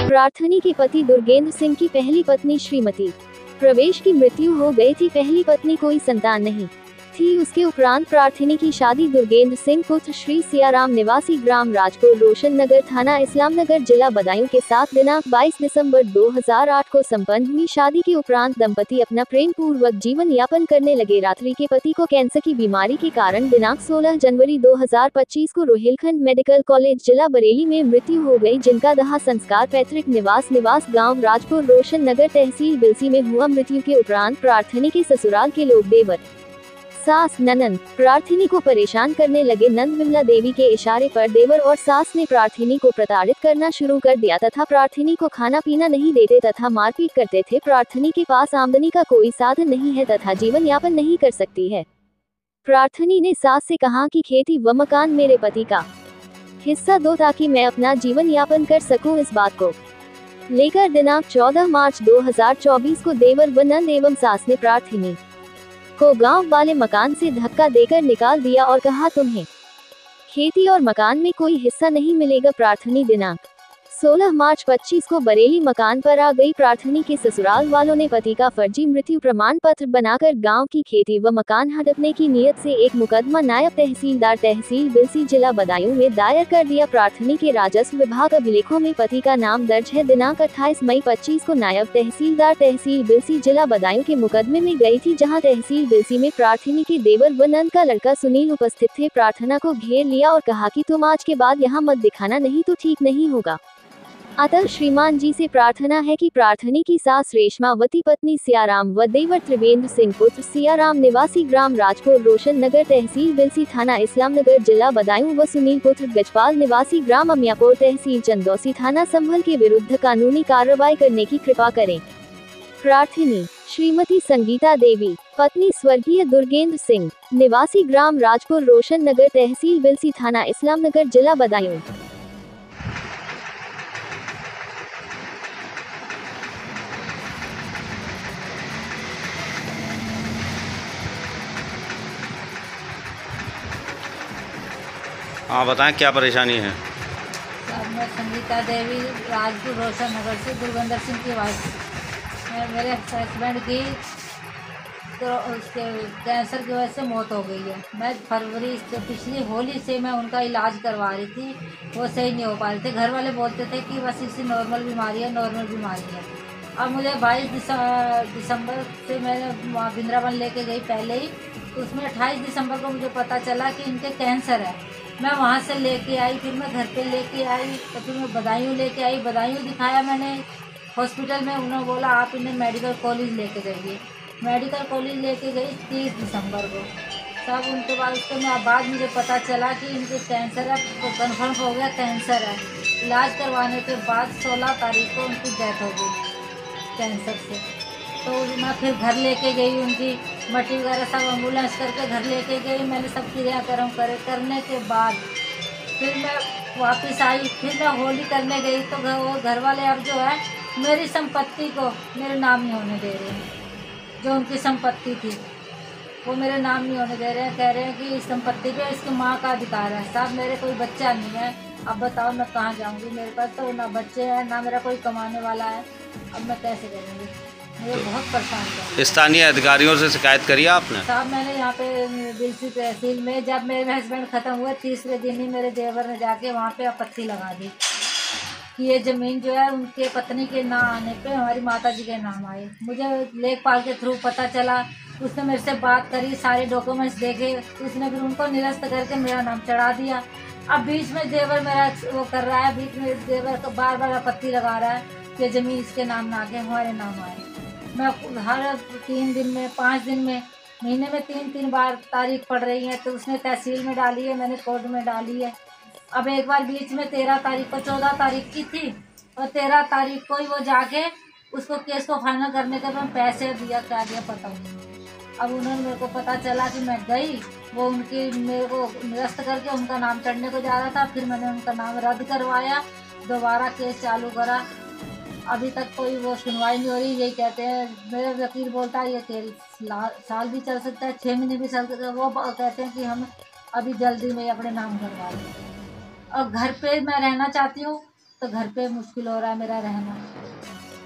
प्रार्थनी के पति दुर्गेंद्र सिंह की पहली पत्नी श्रीमती प्रवेश की मृत्यु हो गई थी। पहली पत्नी कोई संतान नहीं थी। उसके उपरांत प्रार्थनी की शादी दुर्गेंद्र सिंह पुत्र श्री सियाराम निवासी ग्राम राजपुर रोशन नगर थाना इस्लाम नगर जिला बदायूं के साथ दिनांक 22 दिसंबर 2008 को संपन्न हुई। शादी के उपरांत दंपति अपना प्रेम पूर्वक जीवन यापन करने लगे। रात्रि के पति को कैंसर की बीमारी के कारण दिनांक 16 जनवरी 2025 को रोहिलखंड मेडिकल कॉलेज जिला बरेली में मृत्यु हो गई, जिनका दाह संस्कार पैतृक निवास गाँव राजपुर रोशन नगर तहसील बिलसी में हुआ। मृत्यु के उपरांत प्रार्थनी के ससुराल के लोग देवर, सास, ननंद प्रार्थनी को परेशान करने लगे। नंद विमला देवी के इशारे पर देवर और सास ने प्रार्थनी को प्रताड़ित करना शुरू कर दिया तथा प्रार्थनी को खाना पीना नहीं देते तथा मारपीट करते थे। प्रार्थनी के पास आमदनी का कोई साधन नहीं है तथा जीवन यापन नहीं कर सकती है। प्रार्थनी ने सास से कहा कि खेती व मकान मेरे पति का हिस्सा दो ताकि मैं अपना जीवन यापन कर सकूं। इस बात को लेकर दिनांक 14 मार्च 2024 को देवर व नंद एवं सास ने प्रार्थनी को गांव वाले मकान से धक्का देकर निकाल दिया और कहा तुम्हें खेती और मकान में कोई हिस्सा नहीं मिलेगा। प्रार्थनी दिनांक 16 मार्च 25 को बरेली मकान पर आ गई। प्रार्थनी के ससुराल वालों ने पति का फर्जी मृत्यु प्रमाण पत्र बनाकर गांव की खेती व मकान हड़पने की नीयत से एक मुकदमा नायब तहसीलदार तहसील बिलसी जिला बदायूं में दायर कर दिया। प्रार्थनी के राजस्व विभाग अभिलेखों में पति का नाम दर्ज है। दिनांक 28 मई 25 को नायब तहसीलदार तहसील बिलसी जिला बदायूं के मुकदमे में गई थी, जहाँ तहसील बिलसी में प्रार्थनी के देवर व नंद का लड़का सुनील उपस्थित थे। प्रार्थना को घेर लिया और कहा कि तुम आज के बाद यहाँ मत दिखाना, नहीं तो ठीक नहीं होगा। अतः श्रीमान जी से प्रार्थना है कि प्रार्थनी की सास रेशमावती, पत्नी सियाराम व देवर त्रिवेंद्र सिंह पुत्र सियाराम निवासी ग्राम राजपुर रोशन नगर तहसील बिलसी थाना इस्लाम नगर जिला बदायूं व सुनील पुत्र गजपाल निवासी ग्राम अमियापुर तहसील चंदौसी थाना संभल के विरुद्ध कानूनी कार्रवाई करने की कृपा करें। प्रार्थनी श्रीमती संगीता देवी, पत्नी स्वर्गीय दुर्गेंद्र सिंह, निवासी ग्राम राजपुर रोशन नगर तहसील बिलसी थाना इस्लाम नगर जिला बदायूं। हाँ बताएं, क्या परेशानी है? मैं संगीता देवी राजपुर रोशन नगर से दुर्गेंद्र सिंह की वाइफ। मेरे हस्बैंड की तो उसके कैंसर की वजह से मौत हो गई है। मैं फरवरी से पिछली होली से मैं उनका इलाज करवा रही थी, वो सही नहीं हो पा रहे थे। घर वाले बोलते थे कि बस इसी नॉर्मल बीमारी है। अब मुझे 22 दिसंबर से मैंने वहाँ वृंदावन लेके गई पहले ही, तो उसमें 28 दिसंबर को मुझे पता चला कि इनके कैंसर है। मैं वहाँ से लेके आई, फिर मैं घर पे लेके आई, तो फिर मैं बदायूं लेके आई। बदायूं दिखाया मैंने हॉस्पिटल में, उन्होंने बोला आप इन्हें मेडिकल कॉलेज लेके जाइए। मेडिकल कॉलेज लेके गई 30 दिसंबर को। तब उनके बाद बाद मुझे पता चला कि इनके कैंसर है, तो कन्फर्म हो गया कैंसर है। इलाज करवाने के बाद 16 तारीख को उनकी डेथ हो गई कैंसर से। तो मैं फिर घर लेके गई, उनकी मट्टी वगैरह सब एम्बुलेंस करके घर लेके गई। मैंने सब क्रियाक्रम करने के बाद फिर मैं वापस आई। फिर मैं होली करने गई तो घर वाले अब जो है मेरी संपत्ति को मेरे नाम नहीं होने दे रहे हैं। जो उनकी संपत्ति थी वो मेरे नाम नहीं होने दे रहे हैं। कह रहे हैं कि इस संपत्ति पे इसकी माँ का अधिकार है। साहब मेरे कोई बच्चा नहीं है, अब बताओ मैं कहाँ जाऊँगी? मेरे पास तो ना बच्चे हैं ना मेरा कोई कमाने वाला है, अब मैं कैसे करूँगी? मुझे बहुत परेशान कर। स्थानीय अधिकारियों से शिकायत करी आपने? साहब मैंने यहाँ पे बिलसी तहसील में, जब मेरे हस्बैंड ख़त्म हुए 30वें दिन ही मेरे देवर ने जाके वहाँ पे आपत्ति लगा दी कि ये ज़मीन जो है उनके पत्नी के ना आने पे हमारी माता जी के नाम आए। मुझे लेखपाल के थ्रू पता चला, उसने मेरे से बात करी, सारे डॉक्यूमेंट्स देखे, उसने फिर उनको निरस्त करके मेरा नाम चढ़ा दिया। अब बीच में देवर मेरा वो कर रहा है, बीच में देवर को बार बार आपत्ति लगा रहा है कि ज़मीन इसके नाम ना आके हमारे नाम आए। मैं हर 3 दिन में, 5 दिन में, महीने में 3 बार तारीख पड़ रही है। तो उसने तहसील में डाली है, मैंने कोर्ट में डाली है। अब एक बार बीच में 13 तारीख को 14 तारीख की थी और 13 तारीख को ही वो जाके उसको केस को फाइनल करने के बाद पैसे दिया, क्या दिया पता नहीं। अब उन्होंने मेरे को पता चला कि मैं गई, वो उनकी मेरे को निरस्त करके उनका नाम चढ़ने को जा रहा था। फिर मैंने उनका नाम रद्द करवाया, दोबारा केस चालू करा। अभी तक कोई वो सुनवाई नहीं हो रही। यही कहते हैं, मेरा वकील बोलता है ये साल भी चल सकता है, 6 महीने भी चल सकता है। वो कहते हैं कि हम अभी जल्दी में अपने नाम करवा लें। और घर पे मैं रहना चाहती हूँ, तो घर पे मुश्किल हो रहा है मेरा रहना।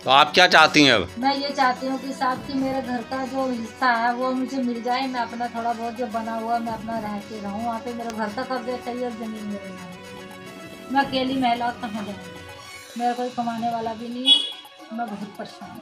तो आप क्या चाहती हैं अब? मैं ये चाहती हूँ कि साहब कि मेरे घर का जो हिस्सा है वो मुझे मिल जाए, मैं अपना थोड़ा बहुत जो बना हुआ मैं अपना रह के रहूँ वहाँ पे। मेरे घर का कब्जा चाहिए और ज़मीन मेरे नाम। मैं अकेली महिला कहाँ जाऊँ, मेरा कोई कमाने वाला भी नहीं है, मैं बहुत परेशान हूँ।